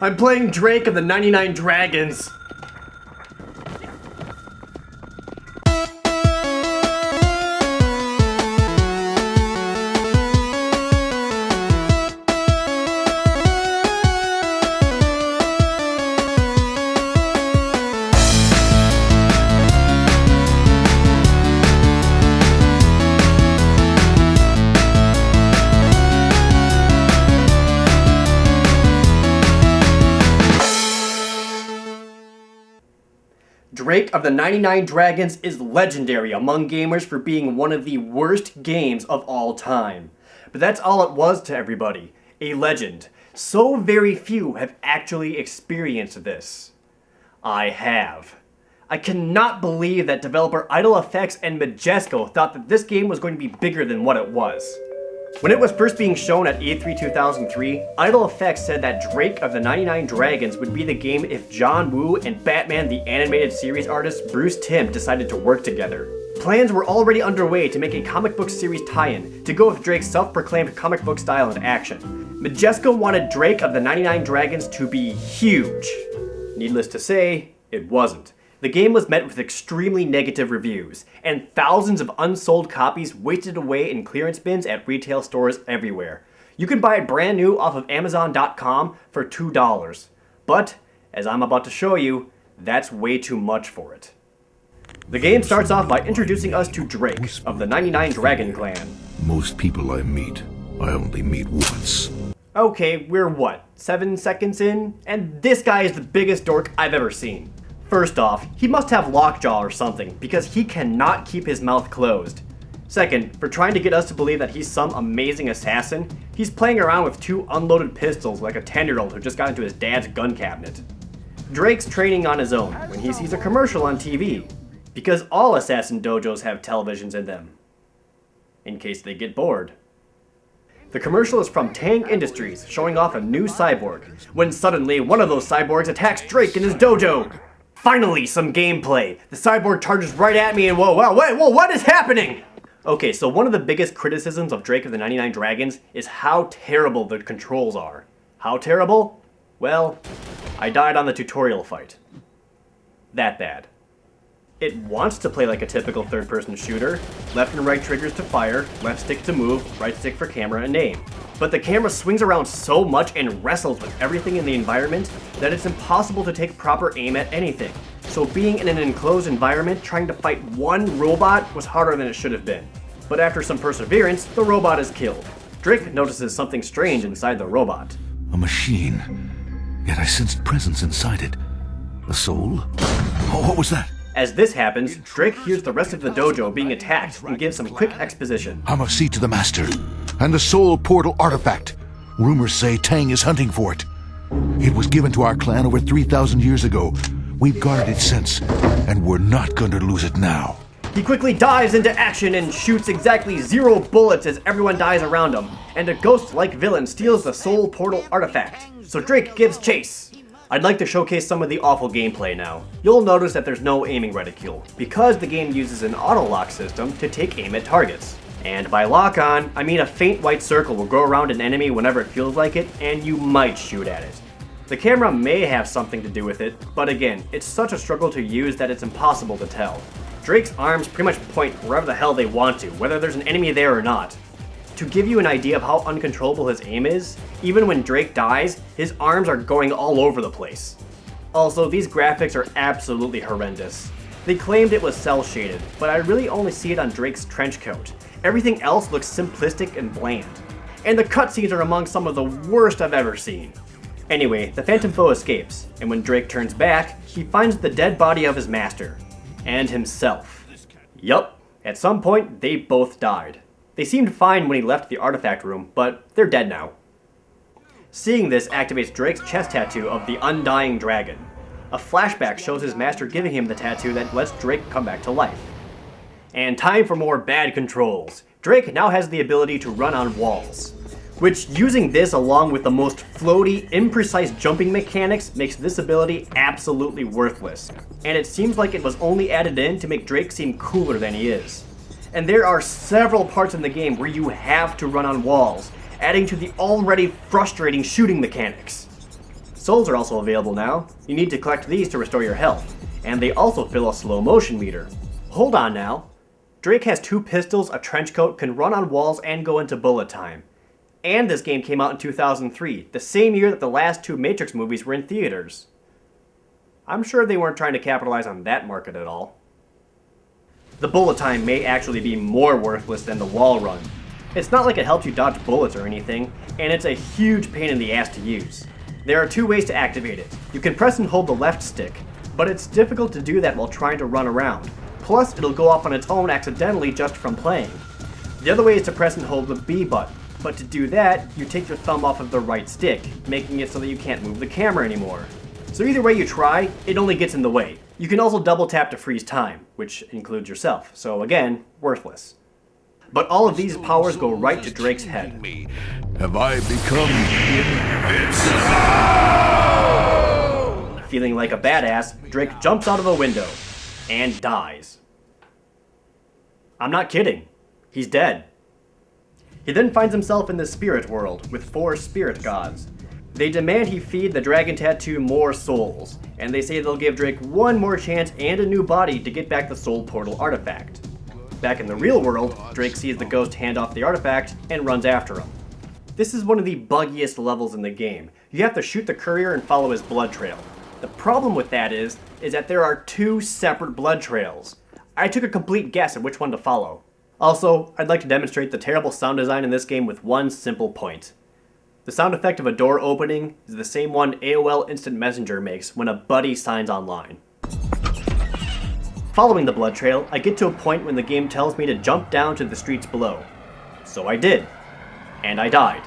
I'm playing Drake of the 99 Dragons. Drake of the 99 Dragons is legendary among gamers for being one of the worst games of all time. But that's all it was to everybody, a legend. So very few have actually experienced this. I have. I cannot believe that developer Idle Effects and Majesco thought that this game was going to be bigger than what it was. When it was first being shown at E3 2003, Idle Effects said that Drake of the 99 Dragons would be the game if John Woo and Batman the Animated Series artist Bruce Timm decided to work together. Plans were already underway to make a comic book series tie-in to go with Drake's self-proclaimed comic book style and action. Majesco wanted Drake of the 99 Dragons to be huge. Needless to say, it wasn't. The game was met with extremely negative reviews, and thousands of unsold copies wasted away in clearance bins at retail stores everywhere. You can buy it brand new off of Amazon.com for $2. But, as I'm about to show you, that's way too much for it. The game starts off by introducing us to Drake of the 99 Dragon Clan. Most people I meet, I only meet once. Okay, we're what, 7 seconds in? And this guy is the biggest dork I've ever seen. First off, he must have lockjaw or something, because he cannot keep his mouth closed. Second, for trying to get us to believe that he's some amazing assassin, he's playing around with 2 unloaded pistols like a 10-year-old who just got into his dad's gun cabinet. Drake's training on his own when he sees a commercial on TV, because all assassin dojos have televisions in them, in case they get bored. The commercial is from Tang Industries, showing off a new cyborg, when suddenly one of those cyborgs attacks Drake in his dojo. Finally, some gameplay. The cyborg charges right at me and whoa, what is happening? Okay, so one of the biggest criticisms of Drake of the 99 Dragons is how terrible the controls are. How terrible? Well, I died on the tutorial fight. That bad. It wants to play like a typical third-person shooter. Left and right triggers to fire, left stick to move, right stick for camera and aim. But the camera swings around so much and wrestles with everything in the environment that it's impossible to take proper aim at anything. So being in an enclosed environment trying to fight one robot was harder than it should have been. But after some perseverance, the robot is killed. Drake notices something strange inside the robot. A machine. Yet I sensed presence inside it. A soul? Oh, what was that? As this happens, Drake hears the rest of the dojo being attacked and gives some quick exposition. I must see to the master. And the soul portal artifact. Rumors say Tang is hunting for it. It was given to our clan over 3,000 years ago. We've guarded it since, and we're not going to lose it now. He quickly dives into action and shoots exactly 0 bullets as everyone dies around him, and a ghost-like villain steals the soul portal artifact. So Drake gives chase. I'd like to showcase some of the awful gameplay now. You'll notice that there's no aiming reticule, because the game uses an auto-lock system to take aim at targets. And by lock-on, I mean a faint white circle will go around an enemy whenever it feels like it, and you might shoot at it. The camera may have something to do with it, but again, it's such a struggle to use that it's impossible to tell. Drake's arms pretty much point wherever the hell they want to, whether there's an enemy there or not. To give you an idea of how uncontrollable his aim is, even when Drake dies, his arms are going all over the place. Also, these graphics are absolutely horrendous. They claimed it was cel-shaded, but I really only see it on Drake's trench coat. Everything else looks simplistic and bland. And the cutscenes are among some of the worst I've ever seen. Anyway, the Phantom Foe escapes, and when Drake turns back, he finds the dead body of his master. And himself. Yup, at some point, they both died. They seemed fine when he left the artifact room, but they're dead now. Seeing this activates Drake's chest tattoo of the Undying Dragon. A flashback shows his master giving him the tattoo that lets Drake come back to life. And time for more bad controls. Drake now has the ability to run on walls, which, using this along with the most floaty, imprecise jumping mechanics, makes this ability absolutely worthless. And it seems like it was only added in to make Drake seem cooler than he is. And there are several parts in the game where you have to run on walls, adding to the already frustrating shooting mechanics. Souls are also available now. You need to collect these to restore your health, and they also fill a slow motion meter. Hold on now. Drake has 2 pistols, a trench coat, can run on walls, and go into bullet time. And this game came out in 2003, the same year that the last 2 Matrix movies were in theaters. I'm sure they weren't trying to capitalize on that market at all. The bullet time may actually be more worthless than the wall run. It's not like it helps you dodge bullets or anything, and it's a huge pain in the ass to use. There are 2 ways to activate it. You can press and hold the left stick, but it's difficult to do that while trying to run around. Plus, it'll go off on its own accidentally just from playing. The other way is to press and hold the B button, but to do that, you take your thumb off of the right stick, making it so that you can't move the camera anymore. So either way you try, it only gets in the way. You can also double tap to freeze time, which includes yourself, so again, worthless. But all of these powers go right to Drake's head. Have I become invincible? Feeling like a badass, Drake jumps out of a window and dies. I'm not kidding. He's dead. He then finds himself in the spirit world with 4 spirit gods. They demand he feed the dragon tattoo more souls, and they say they'll give Drake one more chance and a new body to get back the soul portal artifact. Back in the real world, Drake sees the ghost hand off the artifact and runs after him. This is one of the buggiest levels in the game. You have to shoot the courier and follow his blood trail. The problem with that is that there are 2 separate blood trails. I took a complete guess at which one to follow. Also, I'd like to demonstrate the terrible sound design in this game with one simple point. The sound effect of a door opening is the same one AOL Instant Messenger makes when a buddy signs online. Following the blood trail, I get to a point when the game tells me to jump down to the streets below. So I did. And I died.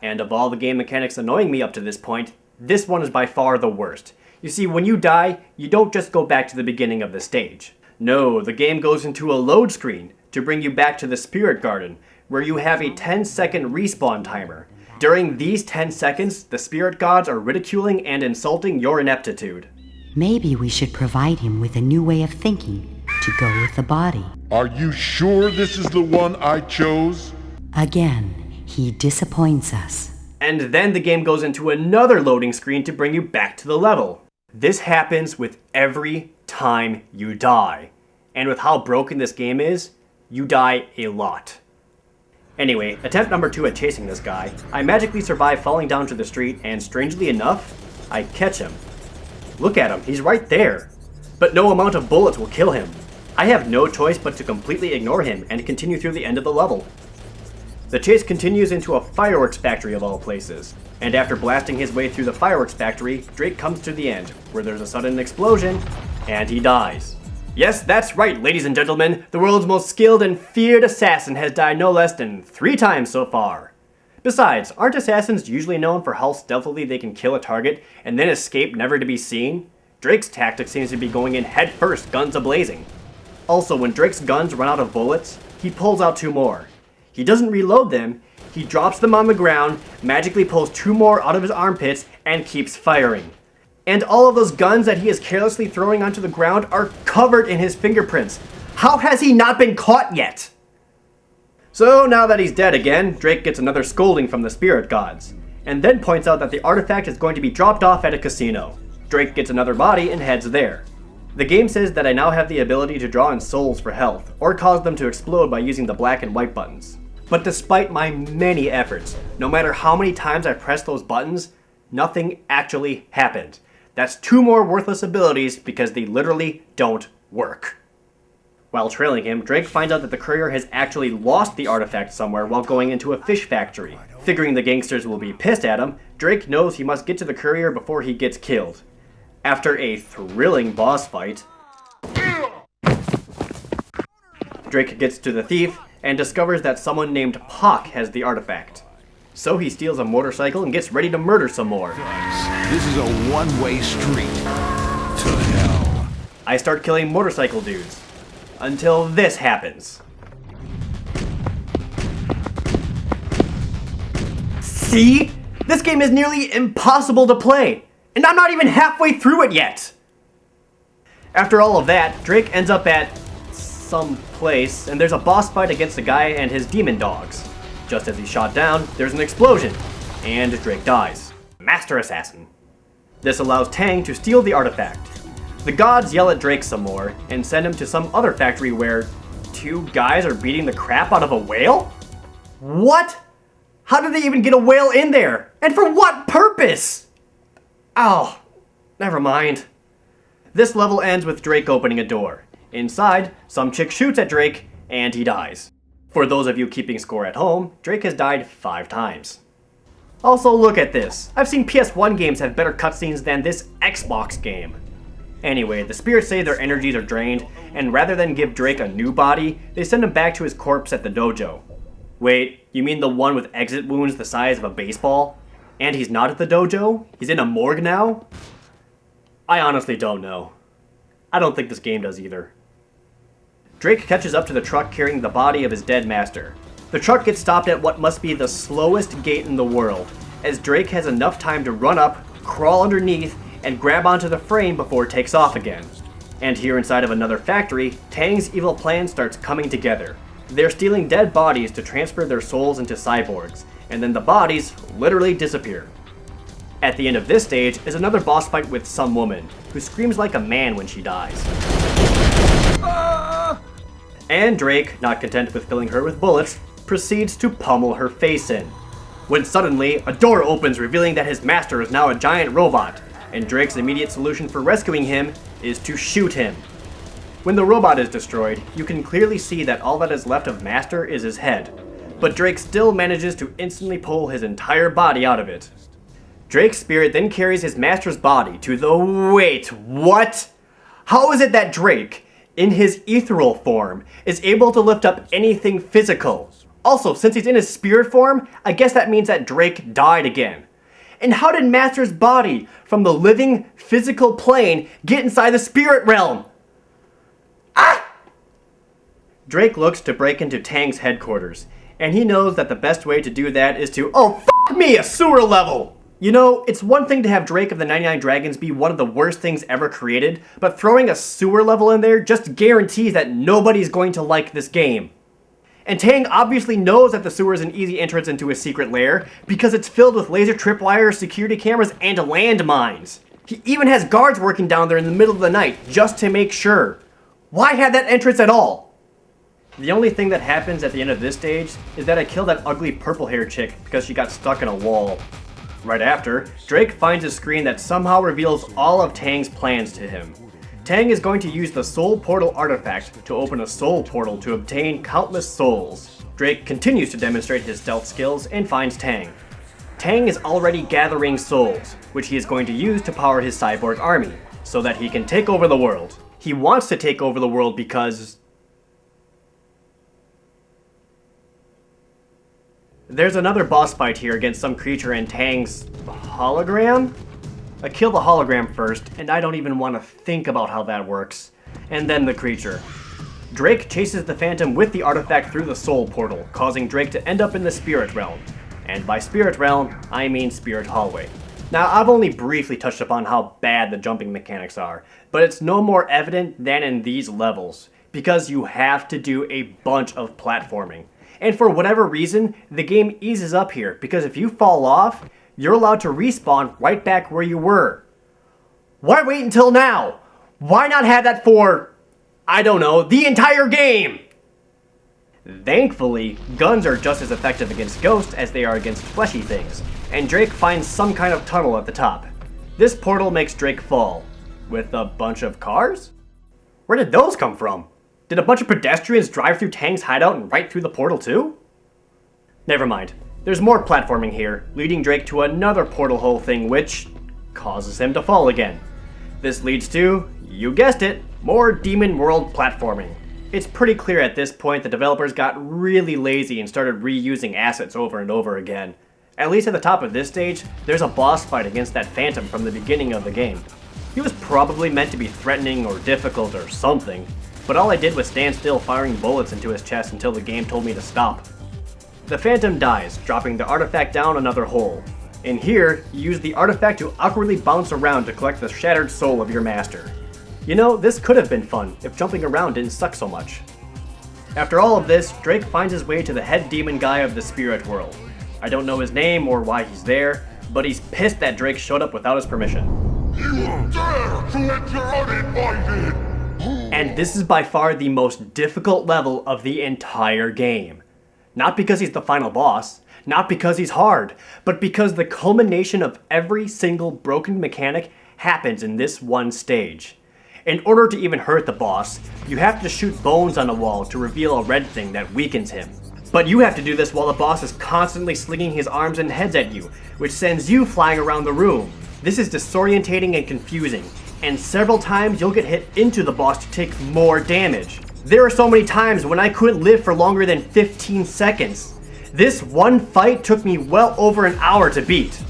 And of all the game mechanics annoying me up to this point, this one is by far the worst. You see, when you die, you don't just go back to the beginning of the stage. No, the game goes into a load screen to bring you back to the Spirit Garden, where you have a 10-second respawn timer. During these 10 seconds, the spirit gods are ridiculing and insulting your ineptitude. Maybe we should provide him with a new way of thinking to go with the body. Are you sure this is the one I chose? Again, he disappoints us. And then the game goes into another loading screen to bring you back to the level. This happens with every time you die. And with how broken this game is, you die a lot. Anyway, attempt number 2 at chasing this guy. I magically survive falling down to the street, and strangely enough, I catch him. Look at him, he's right there. But no amount of bullets will kill him. I have no choice but to completely ignore him and continue through the end of the level. The chase continues into a fireworks factory of all places, and after blasting his way through the fireworks factory, Drake comes to the end, where there's a sudden explosion, and he dies. Yes, that's right, ladies and gentlemen, the world's most skilled and feared assassin has died no less than 3 times so far. Besides, aren't assassins usually known for how stealthily they can kill a target and then escape never to be seen? Drake's tactic seems to be going in head first, guns a-blazing. Also, when Drake's guns run out of bullets, he pulls out 2 more. He doesn't reload them, he drops them on the ground, magically pulls 2 more out of his armpits, and keeps firing. And all of those guns that he is carelessly throwing onto the ground are covered in his fingerprints. How has he not been caught yet? So now that he's dead again, Drake gets another scolding from the spirit gods, and then points out that the artifact is going to be dropped off at a casino. Drake gets another body and heads there. The game says that I now have the ability to draw in souls for health, or cause them to explode by using the black and white buttons. But despite my many efforts, no matter how many times I pressed those buttons, nothing actually happened. That's 2 more worthless abilities because they literally don't work. While trailing him, Drake finds out that the courier has actually lost the artifact somewhere while going into a fish factory. Figuring the gangsters will be pissed at him, Drake knows he must get to the courier before he gets killed. After a thrilling boss fight, Drake gets to the thief and discovers that someone named Pac has the artifact. So he steals a motorcycle and gets ready to murder some more. This is a one-way street to hell. I start killing motorcycle dudes. Until this happens. See? This game is nearly impossible to play, and I'm not even halfway through it yet! After all of that, Drake ends up at some place, and there's a boss fight against a guy and his demon dogs. Just as he's shot down, there's an explosion, and Drake dies. Master Assassin. This allows Tang to steal the artifact. The gods yell at Drake some more and send him to some other factory where 2 guys are beating the crap out of a whale? What? How did they even get a whale in there? And for what purpose? Oh, never mind. This level ends with Drake opening a door. Inside, some chick shoots at Drake and he dies. For those of you keeping score at home, Drake has died 5 times. Also, look at this. I've seen PS1 games have better cutscenes than this Xbox game. Anyway, the spirits say their energies are drained, and rather than give Drake a new body, they send him back to his corpse at the dojo. Wait, you mean the one with exit wounds the size of a baseball? And he's not at the dojo? He's in a morgue now? I honestly don't know. I don't think this game does either. Drake catches up to the truck carrying the body of his dead master. The truck gets stopped at what must be the slowest gate in the world, as Drake has enough time to run up, crawl underneath, and grab onto the frame before it takes off again. And here inside of another factory, Tang's evil plan starts coming together. They're stealing dead bodies to transfer their souls into cyborgs, and then the bodies literally disappear. At the end of this stage is another boss fight with some woman, who screams like a man when she dies. And Drake, not content with filling her with bullets, proceeds to pummel her face in. When suddenly, a door opens revealing that his master is now a giant robot, and Drake's immediate solution for rescuing him is to shoot him. When the robot is destroyed, you can clearly see that all that is left of Master is his head, but Drake still manages to instantly pull his entire body out of it. Drake's spirit then carries his master's body to the... Wait, what? How is it that Drake, in his ethereal form, is able to lift up anything physical? Also, since he's in his spirit form, I guess that means that Drake died again. And how did Master's body from the living, physical plane get inside the spirit realm? Ah! Drake looks to break into Tang's headquarters, and he knows that the best way to do that is to, oh f*** me, a sewer level! You know, it's one thing to have Drake of the 99 Dragons be one of the worst things ever created, but throwing a sewer level in there just guarantees that nobody's going to like this game. And Tang obviously knows that the sewer is an easy entrance into his secret lair, because it's filled with laser tripwires, security cameras, and landmines. He even has guards working down there in the middle of the night, just to make sure. Why have that entrance at all? The only thing that happens at the end of this stage is that I kill that ugly purple-haired chick because she got stuck in a wall. Right after, Drake finds a screen that somehow reveals all of Tang's plans to him. Tang is going to use the Soul Portal artifact to open a soul portal to obtain countless souls. Drake continues to demonstrate his stealth skills and finds Tang. Tang is already gathering souls, which he is going to use to power his cyborg army, so that he can take over the world. He wants to take over the world because... There's another boss fight here against some creature in Tang's hologram? I kill the hologram first, and I don't even want to think about how that works. And then the creature. Drake chases the Phantom with the artifact through the Soul Portal, causing Drake to end up in the Spirit Realm. And by Spirit Realm, I mean Spirit Hallway. Now, I've only briefly touched upon how bad the jumping mechanics are, but it's no more evident than in these levels, because you have to do a bunch of platforming. And for whatever reason, the game eases up here, because if you fall off, you're allowed to respawn right back where you were. Why wait until now? Why not have that for, I don't know, the entire game? Thankfully, guns are just as effective against ghosts as they are against fleshy things, and Drake finds some kind of tunnel at the top. This portal makes Drake fall. With a bunch of cars? Where did those come from? Did a bunch of pedestrians drive through Tang's hideout and right through the portal too? Never mind. There's more platforming here, leading Drake to another portal hole thing which causes him to fall again. This leads to, you guessed it, more Demon World platforming. It's pretty clear at this point the developers got really lazy and started reusing assets over and over again. At least at the top of this stage, there's a boss fight against that Phantom from the beginning of the game. He was probably meant to be threatening or difficult or something, but all I did was stand still firing bullets into his chest until the game told me to stop. The Phantom dies, dropping the artifact down another hole. In here, you use the artifact to awkwardly bounce around to collect the shattered soul of your master. You know, this could have been fun if jumping around didn't suck so much. After all of this, Drake finds his way to the head demon guy of the spirit world. I don't know his name or why he's there, but he's pissed that Drake showed up without his permission. You dare to enter uninvited! And this is by far the most difficult level of the entire game. Not because he's the final boss, not because he's hard, but because the culmination of every single broken mechanic happens in this one stage. In order to even hurt the boss, you have to shoot bones on a wall to reveal a red thing that weakens him. But you have to do this while the boss is constantly slinging his arms and heads at you, which sends you flying around the room. This is disorientating and confusing, and several times you'll get hit into the boss to take more damage. There are so many times when I couldn't live for longer than 15 seconds. This one fight took me well over an hour to beat.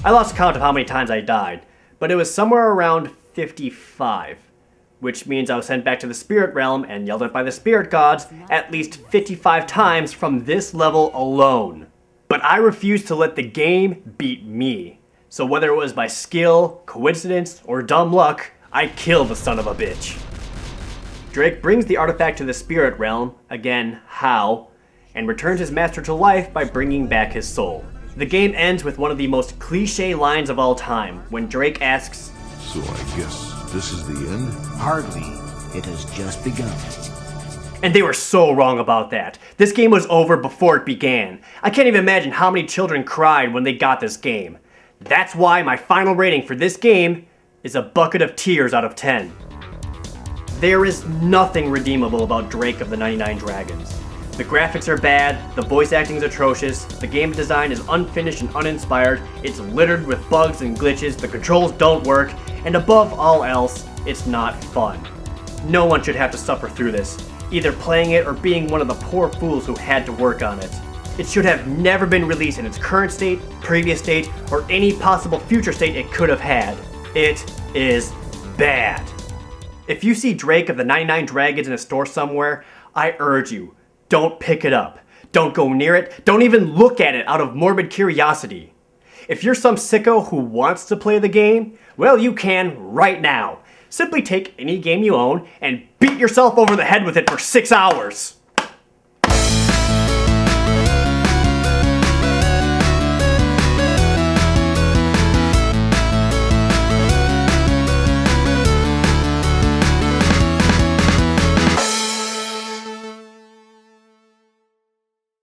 I lost count of how many times I died, but it was somewhere around 55. Which means I was sent back to the spirit realm and yelled at by the spirit gods at least 55 times from this level alone. But I refused to let the game beat me. So whether it was by skill, coincidence, or dumb luck, I killed the son of a bitch. Drake brings the artifact to the spirit realm, again, how, and returns his master to life by bringing back his soul. The game ends with one of the most cliche lines of all time, when Drake asks, So I guess this is the end? Hardly. It has just begun. and they were so wrong about that. This game was over before it began. I can't even imagine how many children cried when they got this game. That's why my final rating for this game is a bucket of tears out of 10. There is nothing redeemable about Drake of the 99 Dragons. The graphics are bad, the voice acting is atrocious, the game design is unfinished and uninspired, it's littered with bugs and glitches, the controls don't work, and above all else, it's not fun. No one should have to suffer through this, either playing it or being one of the poor fools who had to work on it. It should have never been released in its current state, previous state, or any possible future state it could have had. It is bad. If you see Drake of the 99 Dragons in a store somewhere, I urge you, don't pick it up. Don't go near it. Don't even look at it out of morbid curiosity. If you're some sicko who wants to play the game, well, you can right now. Simply take any game you own and beat yourself over the head with it for 6 hours.